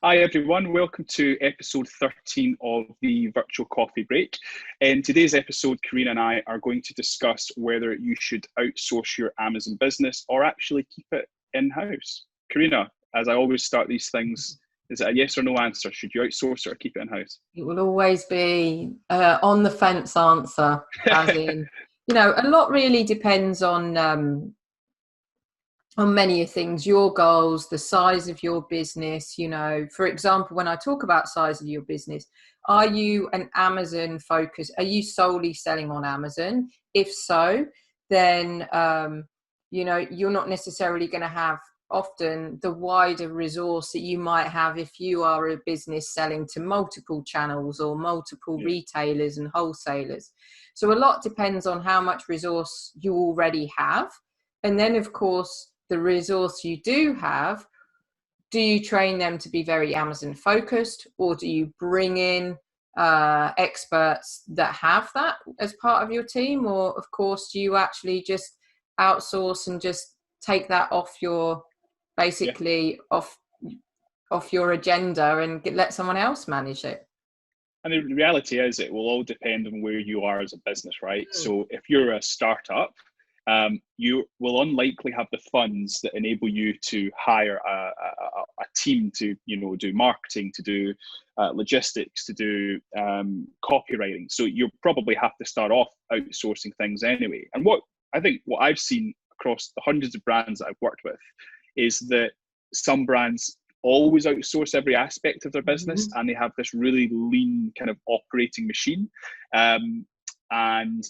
Hi everyone, welcome to episode 13 of the Virtual Coffee Break. In today's episode, Karina and I are going to discuss whether you should outsource your Amazon business or actually keep it in-house. Karina, as I always start these things, is it a yes or no answer? Should you outsource it or keep it in-house? It will always be on the fence answer, as in, a lot really depends on many things, your goals, the size of your business. For example, when I talk about size of your business, are you an Amazon focus? Are you solely selling on Amazon? If so, then, you're not necessarily going to have often the wider resource that you might have if you are a business selling to multiple channels or multiple Yeah. retailers and wholesalers. So a lot depends on how much resource you already have. And then, of course, the resource you do have, do you train them to be very Amazon focused, or do you bring in experts that have that as part of your team? Or, of course, do you actually just outsource and just take that off your Yeah. basically off your agenda and let someone else manage it? And the reality is it will all depend on where you are as a business, right? So if you're a startup, you will unlikely have the funds that enable you to hire a team to, do marketing, to do logistics, to do copywriting. So you'll probably have to start off outsourcing things anyway. And what I've seen across the hundreds of brands that I've worked with is that some brands always outsource every aspect of their business, and they have this really lean kind of operating machine, and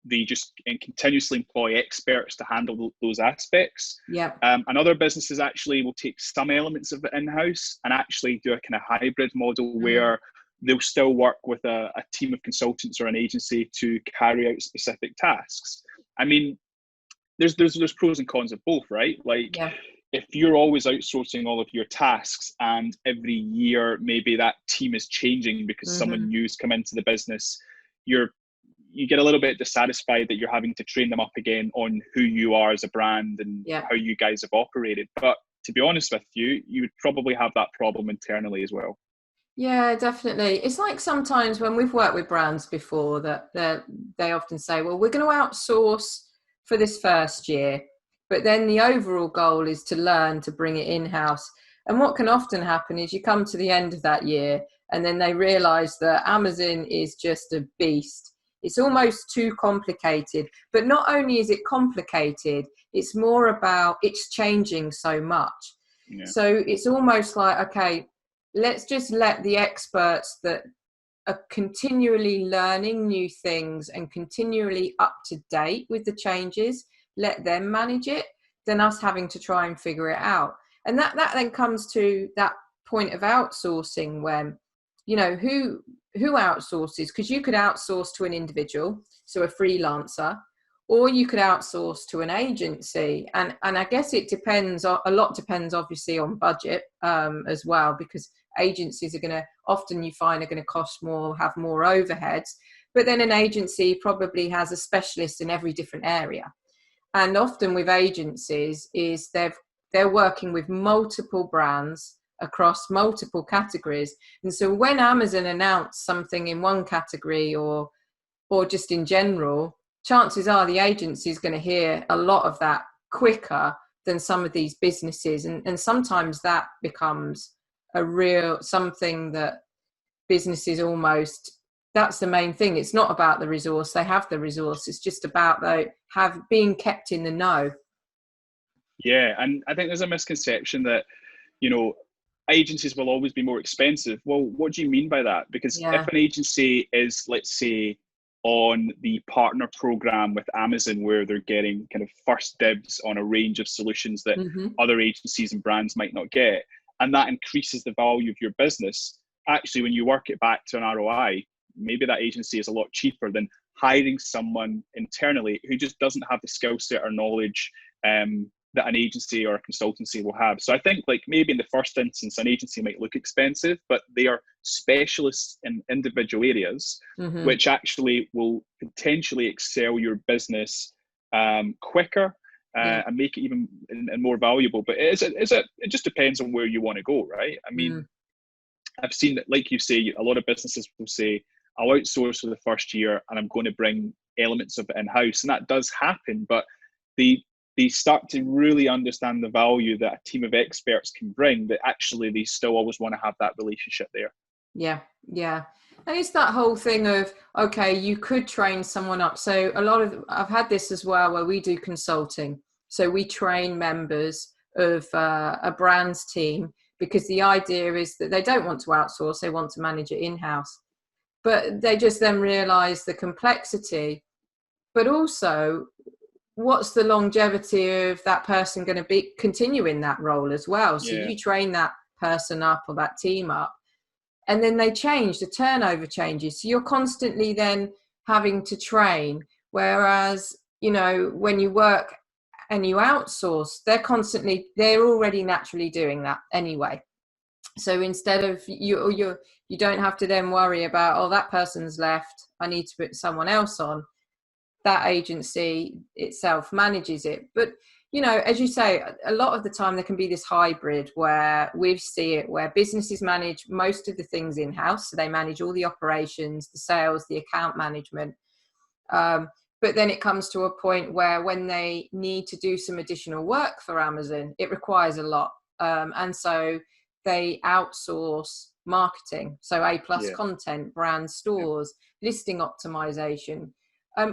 they just continuously employ experts to handle those aspects. Yeah. And other businesses actually will take some elements of it in-house and actually do a kind of hybrid model where they'll still work with a team of consultants or an agency to carry out specific tasks. I mean, there's pros and cons of both, right? Like, Yeah. if you're always outsourcing all of your tasks and every year maybe that team is changing because someone new's come into the business, you get a little bit dissatisfied that you're having to train them up again on who you are as a brand and how you guys have operated. But to be honest with you, you would probably have that problem internally as well. Yeah, definitely. It's like sometimes when we've worked with brands before that they often say, well, we're going to outsource for this first year, but then the overall goal is to learn to bring it in-house. And what can often happen is you come to the end of that year and then they realize that Amazon is just a beast. It's almost too complicated. But not only is it complicated, it's more about it's changing so much. Yeah. So it's almost like, okay, let's just let the experts that are continually learning new things and continually up to date with the changes, let them manage it, than us having to try and figure it out. And that then comes to that point of outsourcing when, who outsources, because you could outsource to an individual, so a freelancer, or you could outsource to an agency. And I guess it depends, a lot depends obviously on budget as well, because agencies are going to, often you find, are going to cost more, have more overheads, but then an agency probably has a specialist in every different area. And often with agencies is they're working with multiple brands across multiple categories. And so when Amazon announced something in one category or just in general, chances are the agency is going to hear a lot of that quicker than some of these businesses. And sometimes that becomes a real something that businesses almost, that's the main thing. It's not about the resource. They have the resource. It's just about being kept in the know. Yeah, and I think there's a misconception that, agencies will always be more expensive. Well, what do you mean by that? Because if an agency is, let's say, on the partner program with Amazon, where they're getting kind of first dibs on a range of solutions that other agencies and brands might not get, and that increases the value of your business, actually, when you work it back to an ROI, maybe that agency is a lot cheaper than hiring someone internally who just doesn't have the skill set or knowledge that an agency or a consultancy will have. So I think, like, maybe in the first instance, an agency might look expensive, but they are specialists in individual areas, which actually will potentially excel your business quicker and make it even and more valuable. But it just depends on where you want to go, right? I mean, I've seen that, like you say, a lot of businesses will say, I'll outsource for the first year and I'm going to bring elements of it in-house. And that does happen, but they start to really understand the value that a team of experts can bring, that actually they still always want to have that relationship there. Yeah, yeah. And it's that whole thing of, okay, you could train someone up. So I've had this as well where we do consulting. So we train members of a brands team, because the idea is that they don't want to outsource, they want to manage it in-house. But they just then realize the complexity, but also what's the longevity of that person going to be continue in that role as well. So you train that person up or that team up, and then they change, the turnover changes. So you're constantly then having to train. Whereas, when you work and you outsource, they're already naturally doing that anyway. So instead of you don't have to then worry about, oh, that person's left, I need to put someone else on. That agency itself manages it. But as you say, a lot of the time there can be this hybrid where we see it where businesses manage most of the things in-house. So they manage all the operations, the sales, the account management. But then it comes to a point where when they need to do some additional work for Amazon, it requires a lot. And so they outsource marketing. So A+ content, brand stores, listing optimization.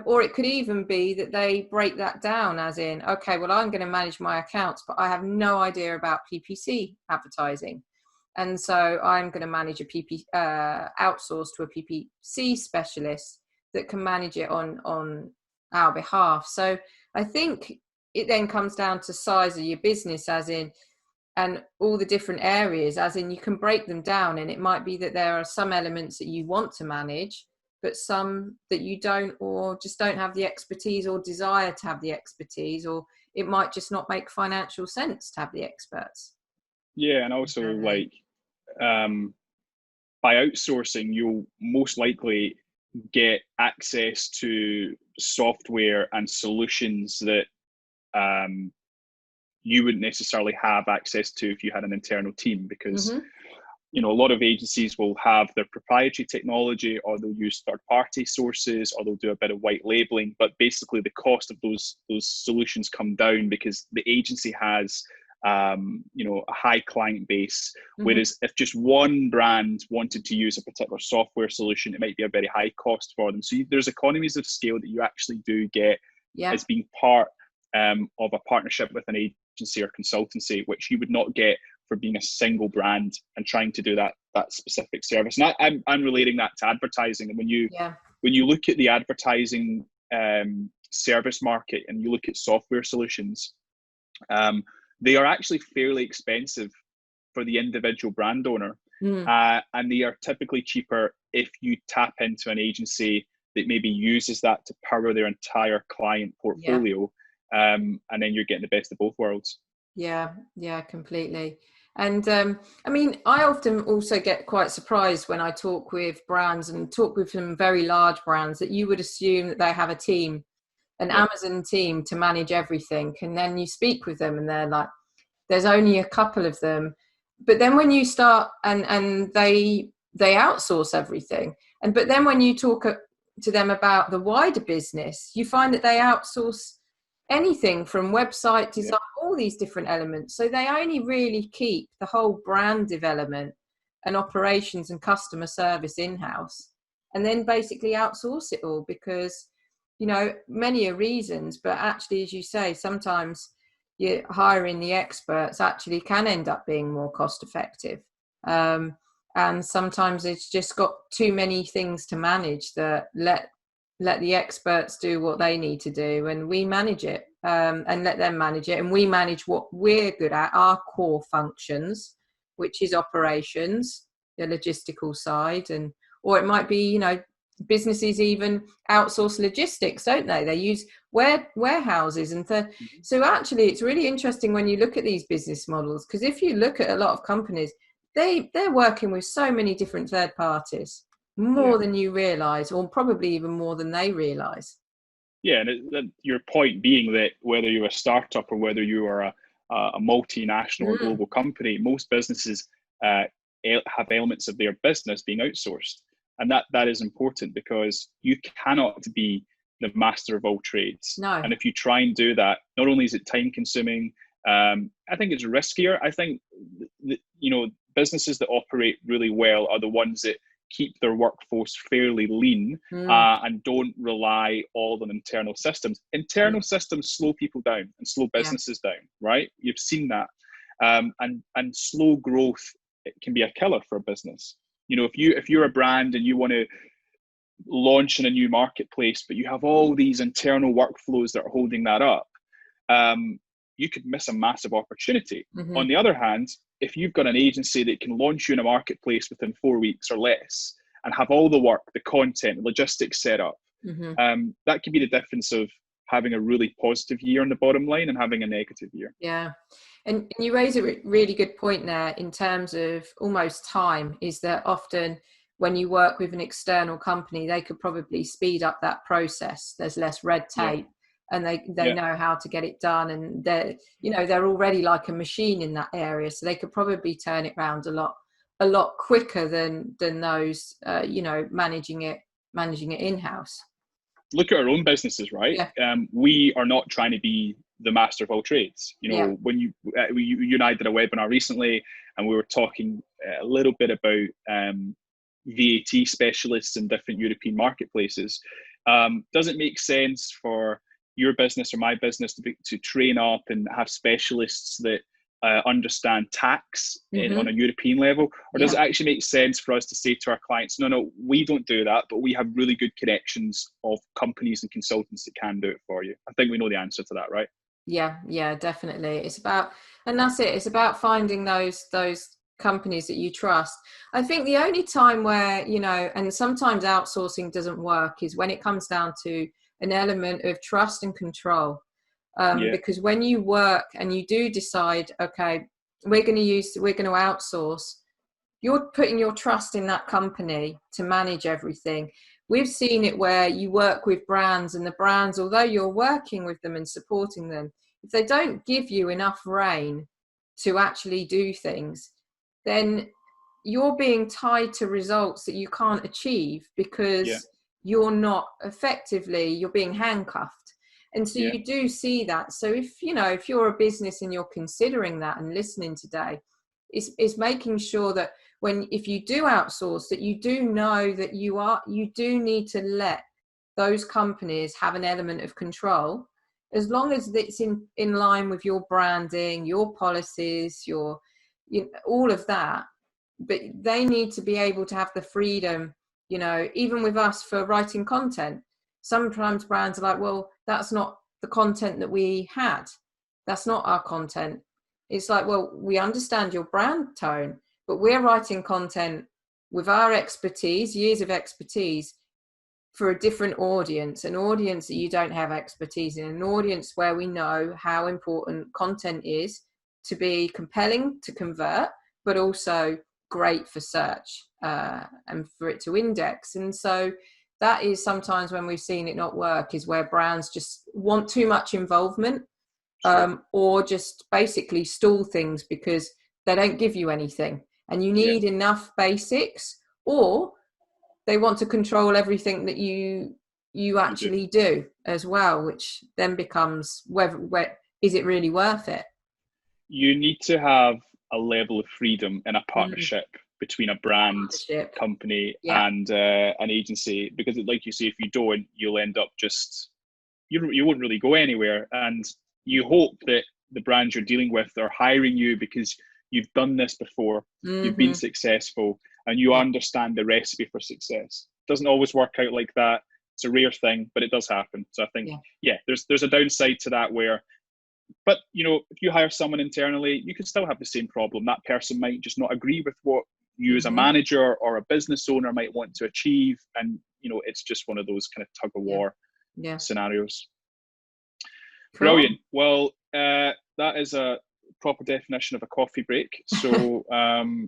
Or it could even be that they break that down as in, okay, well, I'm going to manage my accounts, but I have no idea about PPC advertising. And so I'm going to manage outsource to a PPC specialist that can manage it on our behalf. So I think it then comes down to size of your business, as in, and all the different areas, as in you can break them down. And it might be that there are some elements that you want to manage, but some that you don't, or just don't have the expertise or desire to have the expertise, or it might just not make financial sense to have the experts. Yeah, and also like by outsourcing, you'll most likely get access to software and solutions that you wouldn't necessarily have access to if you had an internal team, because a lot of agencies will have their proprietary technology, or they'll use third-party sources, or they'll do a bit of white labeling. But basically, the cost of those solutions come down because the agency has, a high client base. Whereas if just one brand wanted to use a particular software solution, it might be a very high cost for them. So there's economies of scale that you actually do get as being part of a partnership with an agency or consultancy, which you would not get for being a single brand and trying to do that specific service. And I'm relating that to advertising. And when you look at the advertising service market and you look at software solutions, they are actually fairly expensive for the individual brand owner. And they are typically cheaper if you tap into an agency that maybe uses that to power their entire client portfolio. And then you're getting the best of both worlds. Yeah, completely. And I often also get quite surprised when I talk with brands and talk with some very large brands, that you would assume that they have a team, an Amazon team, to manage everything. And then you speak with them and they're like, there's only a couple of them. But then when you start and they outsource everything. But then when you talk to them about the wider business, you find that they outsource anything from website design, all these different elements. So they only really keep the whole brand development and operations and customer service in-house, and then basically outsource it all because, many are reasons. But actually, as you say, sometimes you're hiring the experts actually can end up being more cost effective. And sometimes it's just got too many things to manage that let the experts do what they need to do, and we manage it, and let them manage it, and we manage what we're good at, our core functions, which is operations, the logistical side. Or it might be, businesses even outsource logistics, don't they? They use warehouses. So actually it's really interesting when you look at these business models, because if you look at a lot of companies, they're working with so many different third parties, more than you realize, or probably even more than they realize. Yeah, and your point being that whether you're a startup or whether you are a multinational or global company, most businesses have elements of their business being outsourced. And that is important, because you cannot be the master of all trades. No. And if you try and do that, not only is it time consuming, I think it's riskier. I think businesses that operate really well are the ones that keep their workforce fairly lean, and don't rely all on internal systems. Internal systems slow people down and slow businesses down, right? You've seen that. And slow growth, it can be a killer for a business. If you're a brand and you want to launch in a new marketplace, but you have all these internal workflows that are holding that up, you could miss a massive opportunity. On the other hand, if you've got an agency that can launch you in a marketplace within 4 weeks or less and have all the work, the content, logistics set up, that could be the difference of having a really positive year on the bottom line and having a negative year. Yeah. And you raise a really good point there in terms of almost time, is that often when you work with an external company, they could probably speed up that process. There's less red tape, and they know how to get it done, and they're already like a machine in that area, so they could probably turn it around a lot quicker than those managing it in-house. Look at our own businesses, right? We are not trying to be the master of all trades. When you and I did a webinar recently, and we were talking a little bit about VAT specialists in different European marketplaces. Does it make sense for your business or my business to train up and have specialists that understand tax on a European level? Or does it actually make sense for us to say to our clients, no, we don't do that, but we have really good connections of companies and consultants that can do it for you? I think we know the answer to that, right? Yeah, definitely. It's about finding those companies that you trust. I think the only time where, and sometimes outsourcing doesn't work, is when it comes down to an element of trust and control. Because when you work and you do decide, okay, we're going to outsource, you're putting your trust in that company to manage everything. We've seen it where you work with brands, and the brands, although you're working with them and supporting them, if they don't give you enough rein to actually do things, then you're being tied to results that you can't achieve, because you're being handcuffed. And so you do see that. So if you're a business and you're considering that and listening today, is making sure that if you do outsource, that you do know that you do need to let those companies have an element of control, as long as it's in line with your branding, your policies, all of that. But they need to be able to have the freedom, even with us for writing content. Sometimes brands are like, well, that's not the content that we had. That's not our content. It's like, well, we understand your brand tone, but we're writing content with our expertise, years of expertise, for a different audience, an audience that you don't have expertise in, an audience where we know how important content is to be compelling to convert, but also great for search and for it to index. And so that is sometimes when we've seen it not work, is where brands just want too much involvement, or just basically stall things because they don't give you anything, and you need enough basics, or they want to control everything that you actually do as well, which then becomes where is it really worth it? You need to have a level of freedom in a partnership between a brand company and an agency, because like you say, if you don't, you'll end up you won't really go anywhere. And you hope that the brands you're dealing with are hiring you because you've done this before, you've been successful, and you understand the recipe for success. It doesn't always work out like that. It's a rare thing, but it does happen. So I think, there's a downside to that but if you hire someone internally, you can still have the same problem. That person might just not agree with what you as a manager or a business owner might want to achieve. And, it's just one of those kind of tug of war scenarios. Cool. Brilliant. Well, that is a proper definition of a coffee break. So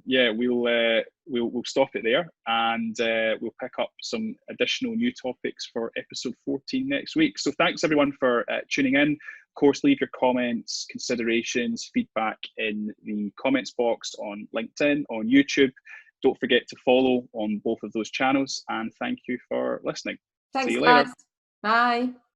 yeah, we'll stop it there, and we'll pick up some additional new topics for episode 14 next week. So thanks everyone for tuning in. Of course, leave your comments, considerations, feedback in the comments box on LinkedIn, on YouTube. Don't forget to follow on both of those channels, and thank you for listening. Thanks, See you later. guys. Bye.